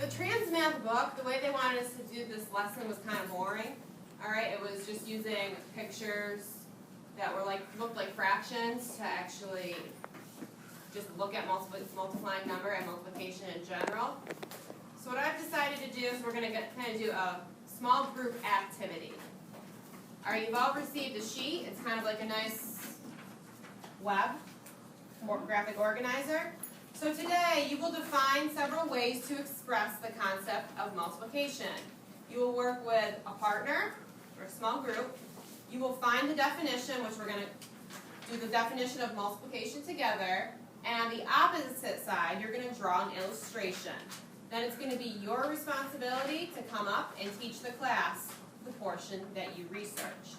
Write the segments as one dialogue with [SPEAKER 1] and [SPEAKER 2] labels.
[SPEAKER 1] The Transmath book, the way they wanted us to do this lesson was kind of boring. Alright, it was just using pictures that were looked like fractions to actually just look at multiplying number and multiplication in general. So what I've decided to do is we're going to kind of do a small group activity. Alright, you've all received a sheet. It's kind of like a nice web or graphic organizer. So today you will define several ways to express the concept of multiplication. You will work with a partner or a small group. You will find the definition, which we're going to do the definition of multiplication together. And on the opposite side, you're going to draw an illustration. Then it's going to be your responsibility to come up and teach the class the portion that you research.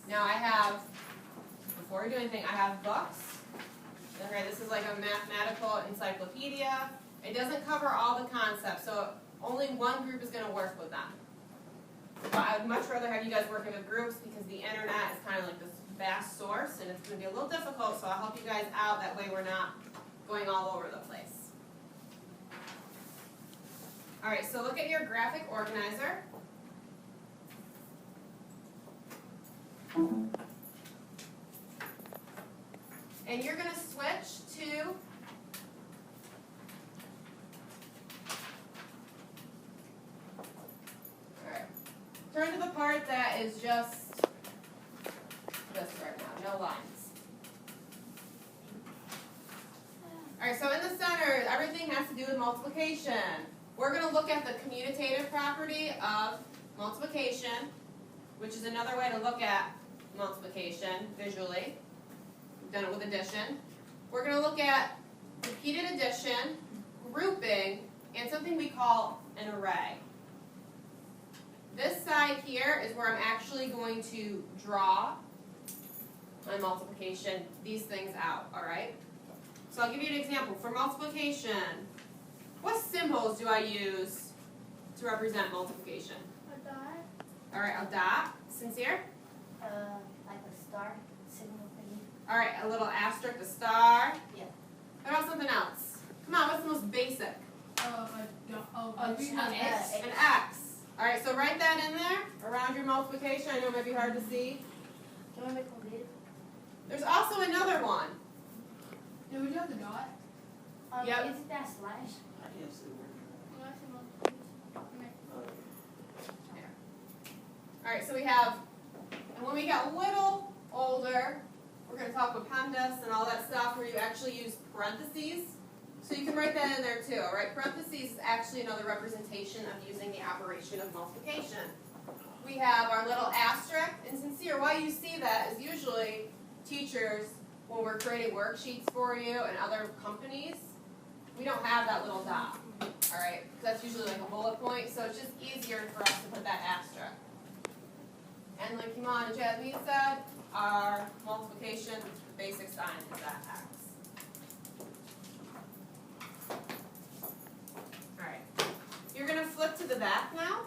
[SPEAKER 1] Now I have, before we do anything, I have books. Okay, this is like a mathematical encyclopedia. It doesn't cover all the concepts, so only one group is going to work with them. But I would much rather have you guys working with groups because the internet is kind of like this vast source and it's going to be a little difficult, so I'll help you guys out. That way we're not going all over the place. Alright, so look at your graphic organizer. And you're going to switch to turn to the part that is just this right now, no lines. Alright, so in the center, everything has to do with multiplication. We're going to look at the commutative property of multiplication, which is another way to look at multiplication visually. We've done it with addition. We're going to look at repeated addition, grouping, and something we call an array. This side here is where I'm actually going to draw my multiplication, these things out, alright? So I'll give you an example. For multiplication, what symbols do I use to represent multiplication?
[SPEAKER 2] A dot.
[SPEAKER 1] Alright, a dot. Sincere?
[SPEAKER 2] Like a star signal thingy.
[SPEAKER 1] Alright, a little asterisk, a star.
[SPEAKER 2] Yeah.
[SPEAKER 1] What about something else? Come on, what's the most basic?
[SPEAKER 2] An X.
[SPEAKER 1] An X. Alright, so write that in there around your multiplication. I know it might be hard to see.
[SPEAKER 2] Do you want to make it big?
[SPEAKER 1] There's also another one.
[SPEAKER 3] Do we do the dot?
[SPEAKER 1] Yep.
[SPEAKER 2] Isn't that slash?
[SPEAKER 1] Alright, so we have, and when we get a little older, we're going to talk with PEMDAS and all that stuff where you actually use parentheses. So you can write that in there too, alright? Parentheses is actually another representation of using the operation of multiplication. We have our little asterisk, and Sincere, why you see that is usually teachers, when we're creating worksheets for you and other companies, we don't have that little dot, alright? Because that's usually like a bullet point, so it's just easier for us to put that asterisk. And like Iman and Jasmine said, our multiplication, the basic sign is that X. Alright, you're going to flip to the back now.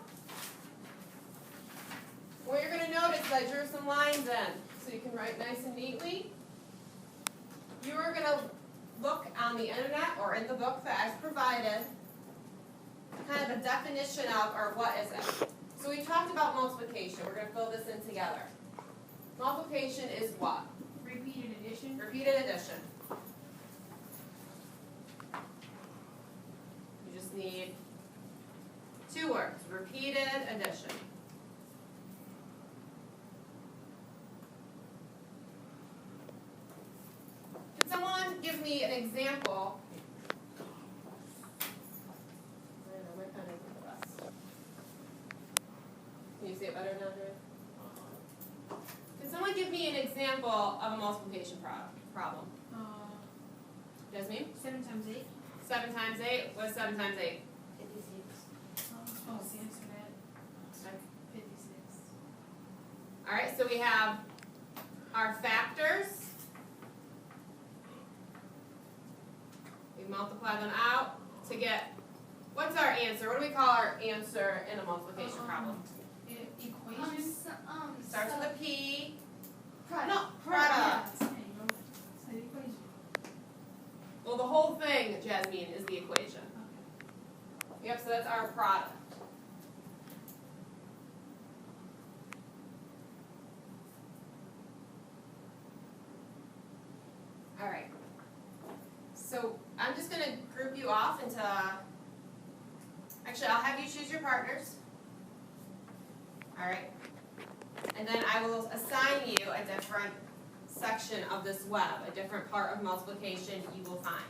[SPEAKER 1] What you're going to notice is I drew some lines in, so you can write nice and neatly. You are going to look on the internet or in the book that I've provided, kind of a definition of, or what is it. So we talked about multiplication. We're going to fill this in together. Multiplication is what?
[SPEAKER 3] Repeated addition.
[SPEAKER 1] Repeated addition. You just need two words. Repeated addition. Can someone give me an example? I don't know, my pen isn't the best. Can you see it better now, Drew? Can someone give me an example of a multiplication problem? Jasmine?
[SPEAKER 3] 7 times 8.
[SPEAKER 1] 7 times 8? What is 7 times 8?
[SPEAKER 2] 56.
[SPEAKER 3] Oh, the answer to that. 56.
[SPEAKER 1] Alright, so we have our factors. We multiply them out to get, what's our answer? What do we call our answer in a multiplication problem?
[SPEAKER 3] Equation.
[SPEAKER 1] Starts with a P.
[SPEAKER 3] Product.
[SPEAKER 1] No, product.
[SPEAKER 3] There you go. So the equation.
[SPEAKER 1] Well, the whole thing, Jasmine, is the equation.
[SPEAKER 3] Okay.
[SPEAKER 1] Yep, so that's our product. Alright. So I'm just gonna group you off into, actually I'll have you choose your partners. Alright. And then I will assign you a different section of this web, a different part of multiplication you will find.